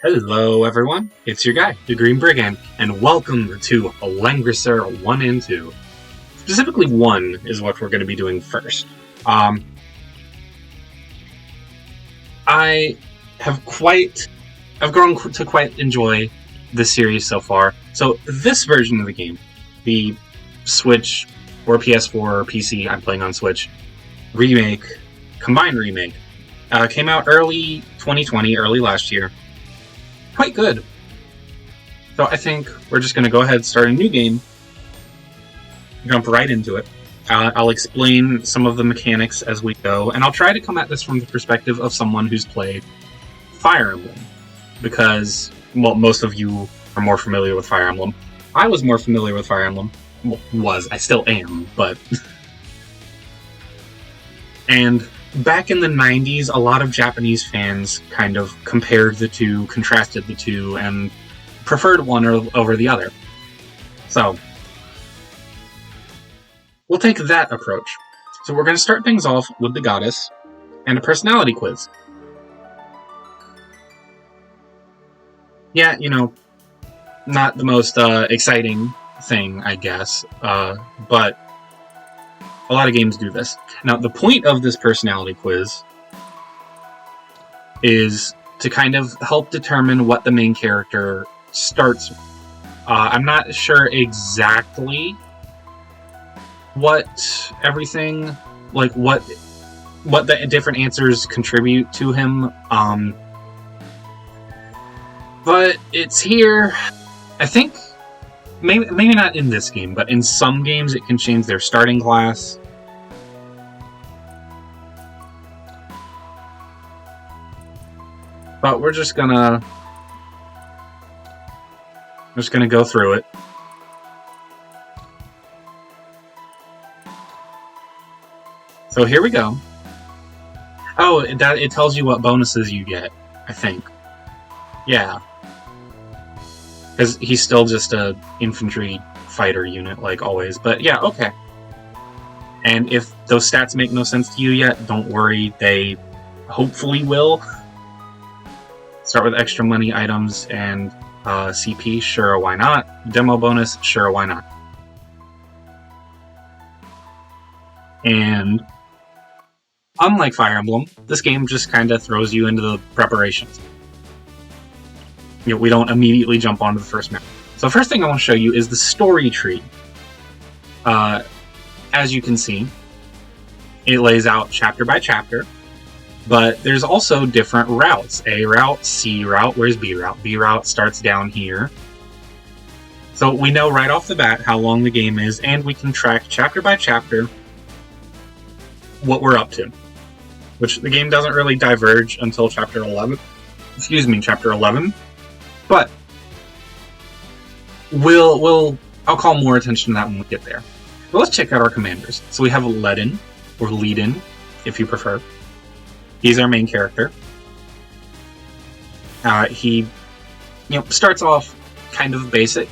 Hello everyone, it's your guy, the Green Brigand, and welcome to Langrisser 1 and 2. Specifically 1 is what we're going to be doing first. I've grown to quite enjoy this series so far. So this version of the game, the Switch or PS4 or PC, I'm playing on Switch, combined remake, came out early 2020, early last year. Quite good. So I think we're just going to go ahead and start a new game, jump right into it. I'll explain some of the mechanics as we go, and I'll try to come at this from the perspective of someone who's played Fire Emblem, because, well, most of you are more familiar with Fire Emblem. I was more familiar with Fire Emblem. Well, I still am, but... And back in the 90s, a lot of Japanese fans kind of compared the two, contrasted the two, and preferred one over the other. So, we'll take that approach. So we're going to start things off with the goddess and a personality quiz. Yeah, not the most exciting thing, I guess, but a lot of games do this. Now, the point of this personality quiz is to kind of help determine what the main character starts with. I'm not sure exactly what everything, like what the different answers contribute to him, but it's here. I think maybe not in this game, but in some games it can change their starting class. But we're just gonna go through it. So here we go. Oh, it tells you what bonuses you get, I think. Yeah. Because he's still just a infantry fighter unit, like always. But yeah, okay. And if those stats make no sense to you yet, don't worry. They hopefully will. Start with extra money items and CP, sure, why not? Demo bonus, sure, why not? And unlike Fire Emblem, this game just kind of throws you into the preparations. We don't immediately jump onto the first map. So first thing I want to show you is the story tree. As you can see, it lays out chapter by chapter, but there's also different routes. A route, C route, where's B route? B route starts down here. So we know right off the bat how long the game is, and we can track chapter by chapter what we're up to. Which the game doesn't really diverge until chapter 11. Chapter 11. But I'll call more attention to that when we get there. But let's check out our commanders. So we have Ledin, or Leadin, if you prefer. He's our main character. He, starts off kind of basic.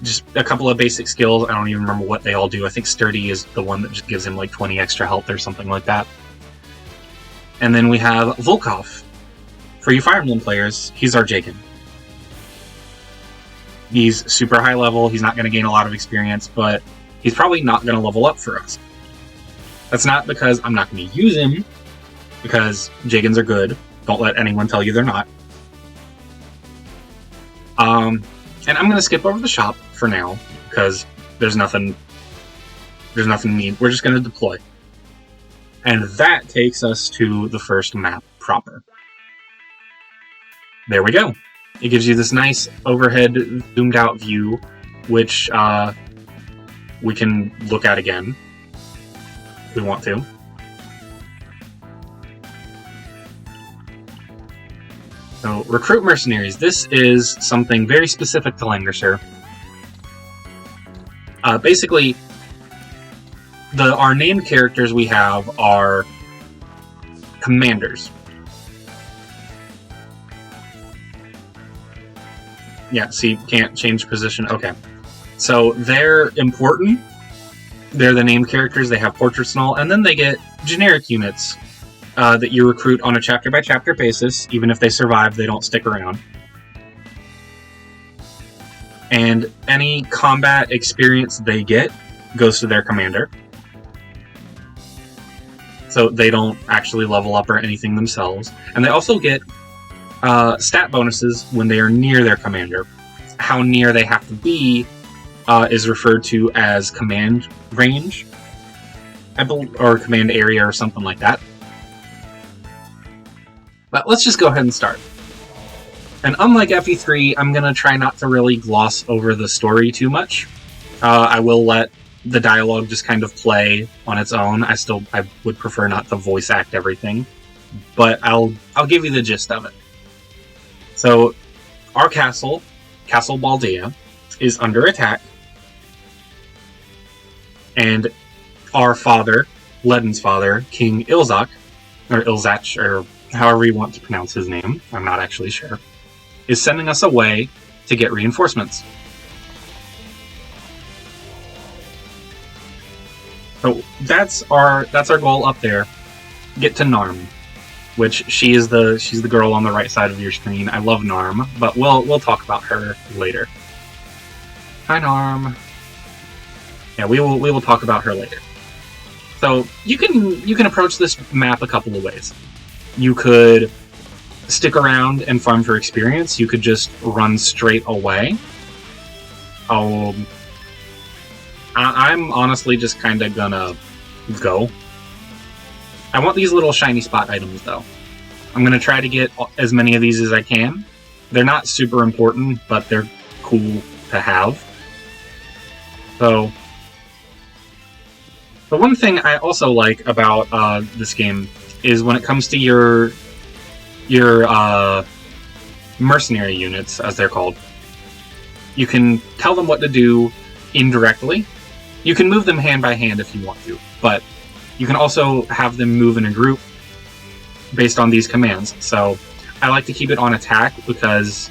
Just a couple of basic skills. I don't even remember what they all do. I think Sturdy is the one that just gives him like 20 extra health or something like that. And then we have Volkov. For you Fire Emblem players, he's our Jagen. He's super high level. He's not going to gain a lot of experience, but he's probably not going to level up for us. That's not because I'm not going to use him, because Jagens are good. Don't let anyone tell you they're not. And I'm going to skip over the shop for now, because there's nothing neat. We're just going to deploy. And that takes us to the first map proper. There we go. It gives you this nice overhead zoomed out view, which we can look at again if we want to. So, recruit mercenaries. This is something very specific to Langrisser. Basically, our named characters we have are commanders. Yeah, see, can't change position. Okay. So they're important. They're the named characters. They have portraits and all. And then they get generic units that you recruit on a chapter-by-chapter basis. Even if they survive, they don't stick around. And any combat experience they get goes to their commander. So they don't actually level up or anything themselves. And they also get stat bonuses when they are near their commander. How near they have to be is referred to as command range, or command area or something like that. But let's just go ahead and start. And unlike FE3, I'm going to try not to really gloss over the story too much. I will let the dialogue just kind of play on its own. I would prefer not to voice act everything, but I'll give you the gist of it. So, our Castle Baldea, is under attack, and our father, Ledden's father, King Ilzach, or Ilzach, or however you want to pronounce his name, I'm not actually sure, is sending us away to get reinforcements. So that's our goal up there. Get to Narm, which she's the girl on the right side of your screen. I love Narm, but we'll talk about her later. Hi Narm. Yeah, we will talk about her later. So you can approach this map a couple of ways. You could stick around and farm for experience. You could just run straight away. I'm honestly just kind of gonna go. I want these little shiny spot items, though. I'm gonna try to get as many of these as I can. They're not super important, but they're cool to have. So, the one thing I also like about this game is when it comes to your mercenary units, as they're called. You can tell them what to do indirectly. You can move them hand by hand if you want to, but you can also have them move in a group based on these commands. So I like to keep it on attack because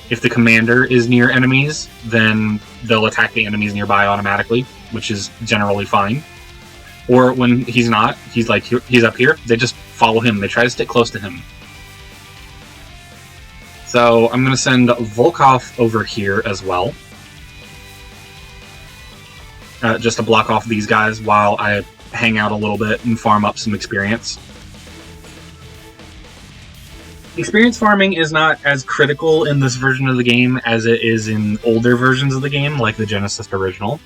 if the commander is near enemies, then they'll attack the enemies nearby automatically, which is generally fine. Or when he's not, he's up here, they just follow him. They try to stick close to him. So I'm going to send Volkov over here as well. Just to block off these guys while I hang out a little bit and farm up some experience. Experience farming is not as critical in this version of the game as it is in older versions of the game, like the Genesis original.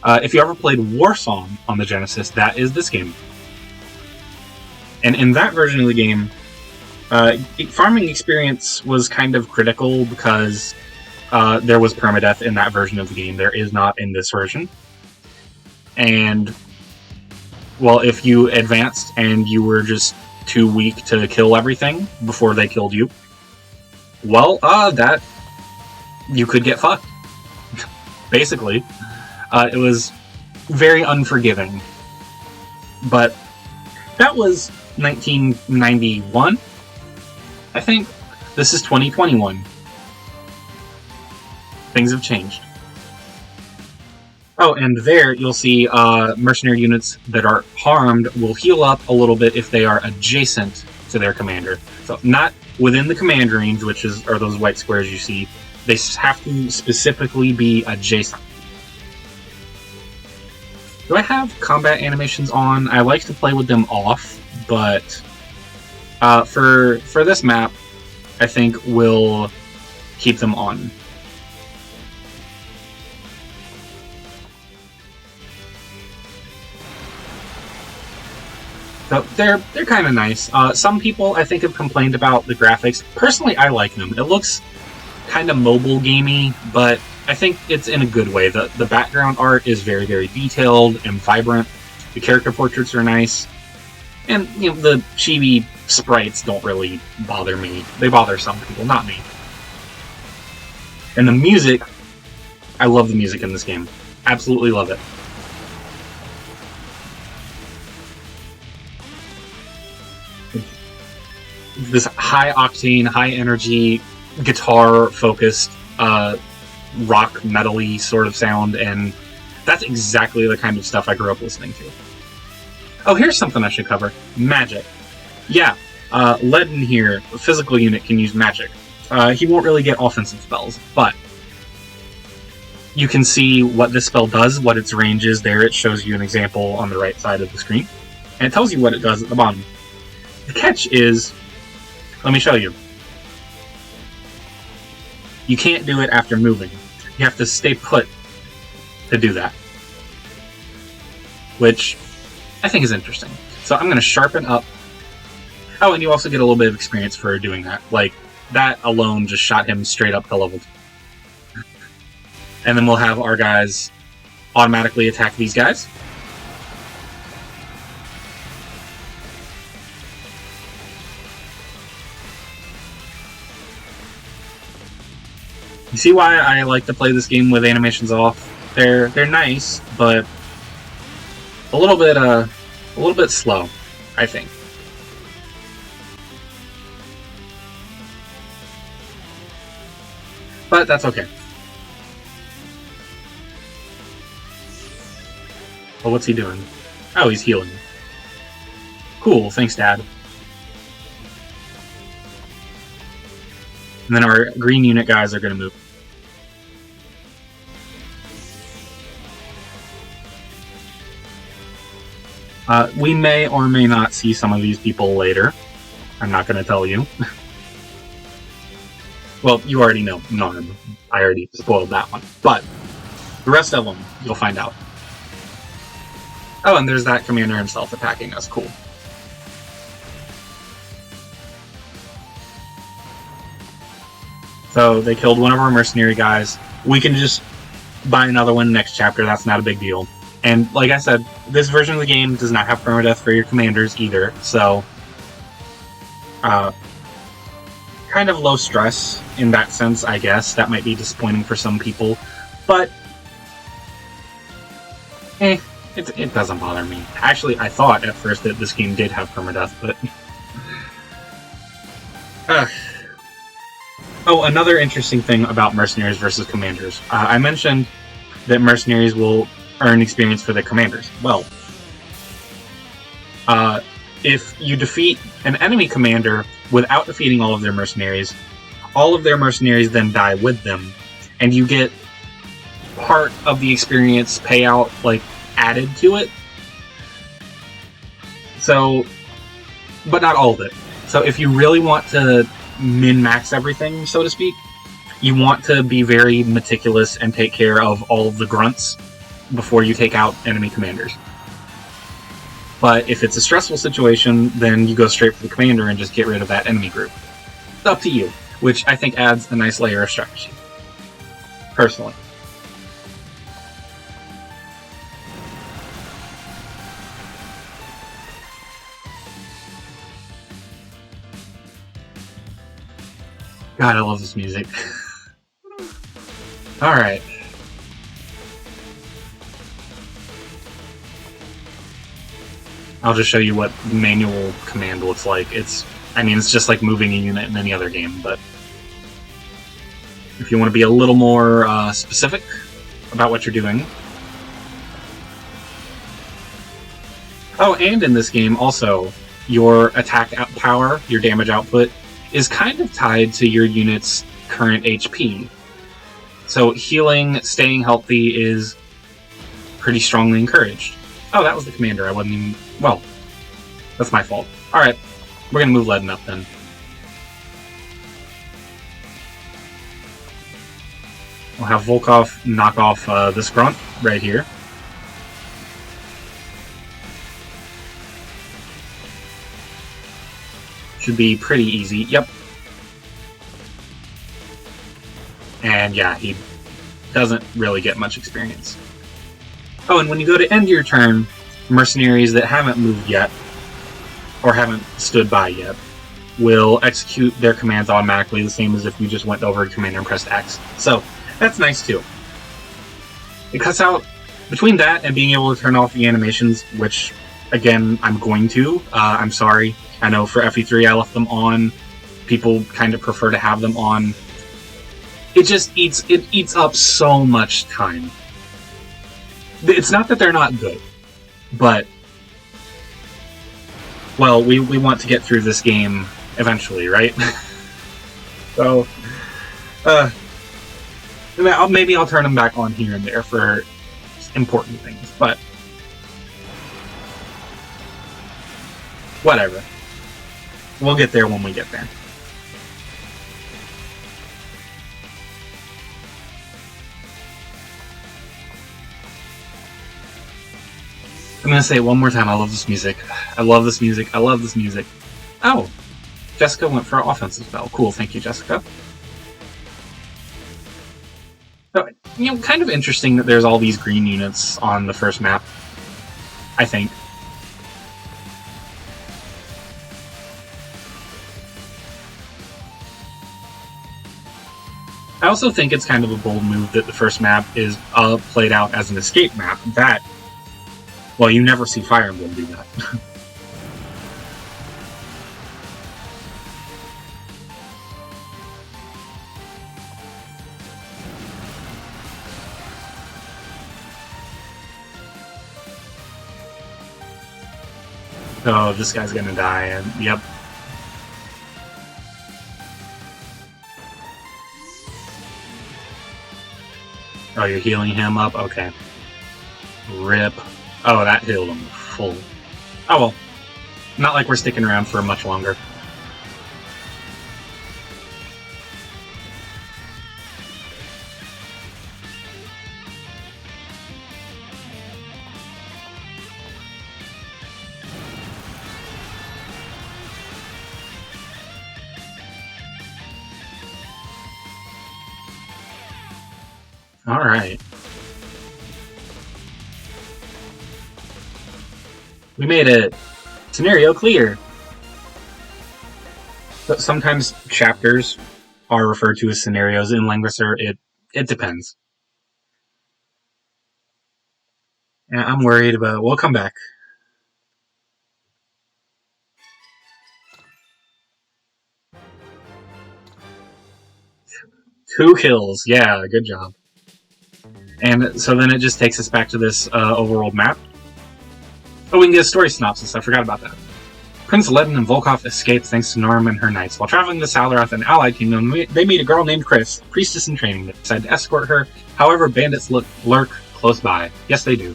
If you ever played Warsong on the Genesis, that is this game. And in that version of the game, farming experience was kind of critical because there was permadeath in that version of the game. There is not in this version. And, well, if you advanced and you were just too weak to kill everything before they killed you, well, that you could get fucked. Basically. It was very unforgiving. But that was 1991, I think. This is 2021. Things have changed. Oh, and there you'll see mercenary units that are harmed will heal up a little bit if they are adjacent to their commander. So not within the command range, which are those white squares you see. They have to specifically be adjacent. Do I have combat animations on? I like to play with them off, but for this map, I think we'll keep them on. So they're kind of nice. Some people, I think, have complained about the graphics. Personally, I like them. It looks kind of mobile gamey, but I think it's in a good way. The background art is very, very detailed and vibrant. The character portraits are nice. And, you know, the chibi sprites don't really bother me. They bother some people, not me. And the music, I love the music in this game. Absolutely love it. This high-octane, high-energy, guitar-focused, rock metal-y sort of sound, and that's exactly the kind of stuff I grew up listening to. Oh, here's something I should cover. Magic. Yeah, Lead in here, a physical unit, can use magic. He won't really get offensive spells, but you can see what this spell does, what its range is there. It shows you an example on the right side of the screen, and it tells you what it does at the bottom. The catch is, let me show you. You can't do it after moving. You have to stay put to do that, which I think is interesting. So I'm going to sharpen up. Oh, and you also get a little bit of experience for doing that. Like, that alone just shot him straight up to level 2. And then we'll have our guys automatically attack these guys. You see why I like to play this game with animations off? They're nice, but a little bit slow, I think. But that's okay. Well, what's he doing? Oh, he's healing. Cool, thanks, Dad. And then our green unit guys are going to move. We may or may not see some of these people later. I'm not going to tell you. Well, you already know Narm. I already spoiled that one. But the rest of them, you'll find out. Oh, and there's that commander himself attacking us. Cool. So they killed one of our mercenary guys. We can just buy another one next chapter. That's not a big deal. And like I said, this version of the game does not have permadeath for your commanders either. So, kind of low stress in that sense, I guess. That might be disappointing for some people. But, it doesn't bother me. Actually, I thought at first that this game did have permadeath, but... Oh, another interesting thing about mercenaries versus commanders. I mentioned that mercenaries will earn experience for their commanders. Well, if you defeat an enemy commander without defeating all of their mercenaries then die with them, and you get part of the experience payout, like, added to it. So, but not all of it. So if you really want to min-max everything, so to speak, you want to be very meticulous and take care of all of the grunts before you take out enemy commanders. But if it's a stressful situation, then you go straight for the commander and just get rid of that enemy group. It's up to you, which I think adds a nice layer of strategy. Personally. God, I love this music. Alright. I'll just show you what manual command looks like. It's just like moving a unit in any other game, but if you want to be a little more specific about what you're doing. Oh, and in this game, also, your attack power, your damage output, is kind of tied to your unit's current HP. So healing, staying healthy is pretty strongly encouraged. Oh, that was the commander. I wasn't even... Well, that's my fault. Alright, we're going to move Leaden up then. We'll have Volkov knock off this grunt right here. Should be pretty easy. Yep. And yeah, he doesn't really get much experience. Oh, and when you go to end your turn, mercenaries that haven't moved yet, or haven't stood by yet, will execute their commands automatically, the same as if you just went over to commander and pressed X. So, that's nice too. It cuts out, between that and being able to turn off the animations, which, again, I'm going to. I'm sorry. I know for FE3 I left them on. People kind of prefer to have them on. It just eats up so much time. It's not that they're not good, but well, we want to get through this game eventually, right? So, maybe I'll turn them back on here and there for important things, but whatever. We'll get there when we get there. I'm gonna say it one more time. I love this music. I love this music. I love this music. Oh, Jessica went for an offensive spell. Cool, thank you, Jessica. So, kind of interesting that there's all these green units on the first map, I think. I also think it's kind of a bold move that the first map is played out as an escape map. That, well, you never see Fire Emblem do that. Oh, this guy's gonna die, and yep. Oh, you're healing him up? Okay. Rip. Oh, that healed him full. Oh well. Not like we're sticking around for much longer. Alright. We made it! Scenario clear! But sometimes chapters are referred to as scenarios in Langrisser. It depends. Yeah, I'm worried about... We'll come back. Two kills. Yeah, good job. And so then it just takes us back to this overworld map. Oh, we can get a story synopsis. I forgot about that. Prince Ledin and Volkov escaped thanks to Norm and her knights. While traveling to Salaroth and Allied Kingdom, they meet a girl named Chris, priestess in training. They decide to escort her. However, bandits lurk close by. Yes, they do.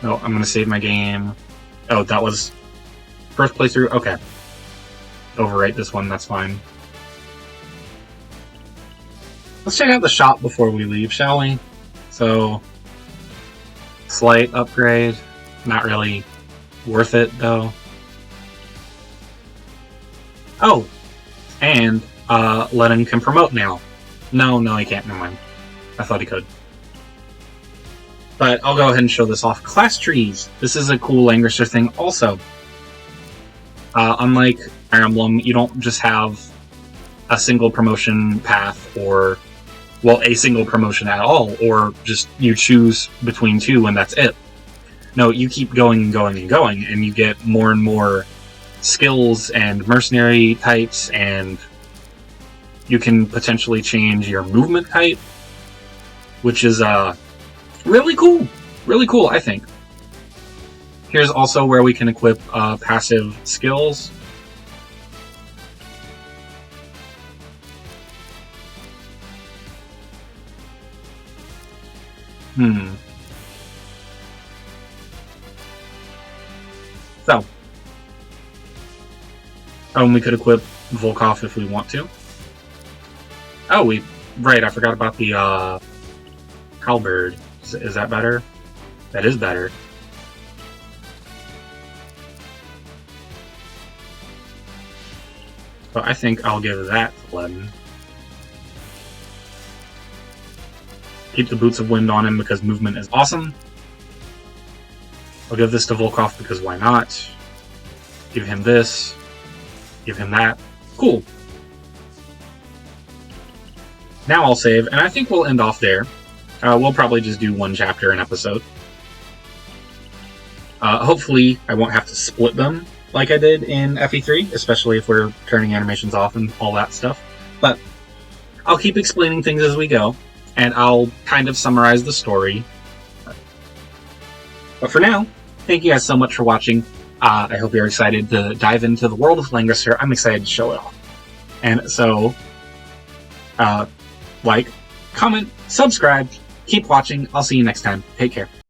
Oh, I'm going to save my game. Oh, that was first playthrough? Okay. Overwrite this one, that's fine. Let's check out the shop before we leave, shall we? So, slight upgrade. Not really worth it, though. Oh! And, Ledin can promote now. No, he can't. Never mind. I thought he could. But I'll go ahead and show this off. Class trees. This is a cool Langrisser thing also. Unlike Fire Emblem, you don't just have a single promotion path or, well, a single promotion at all, or just you choose between two and that's it. No, you keep going and going and going, and you get more and more skills and mercenary types, and you can potentially change your movement type, which is really cool. Really cool, I think. Here's also where we can equip passive skills. So. Oh, and we could equip Volkov if we want to. Oh, right, I forgot about the halberd. Is that better? That is better. But I think I'll give that to Ledin. Keep the Boots of Wind on him because movement is awesome. I'll give this to Volkov because why not? Give him this. Give him that. Cool. Now I'll save, and I think we'll end off there. We'll probably just do one chapter an episode. Hopefully I won't have to split them like I did in FE3, especially if we're turning animations off and all that stuff. But I'll keep explaining things as we go, and I'll kind of summarize the story. But for now, thank you guys so much for watching. I hope you're excited to dive into the world of Langrisser. I'm excited to show it off. And so, like, comment, subscribe, keep watching. I'll see you next time. Take care.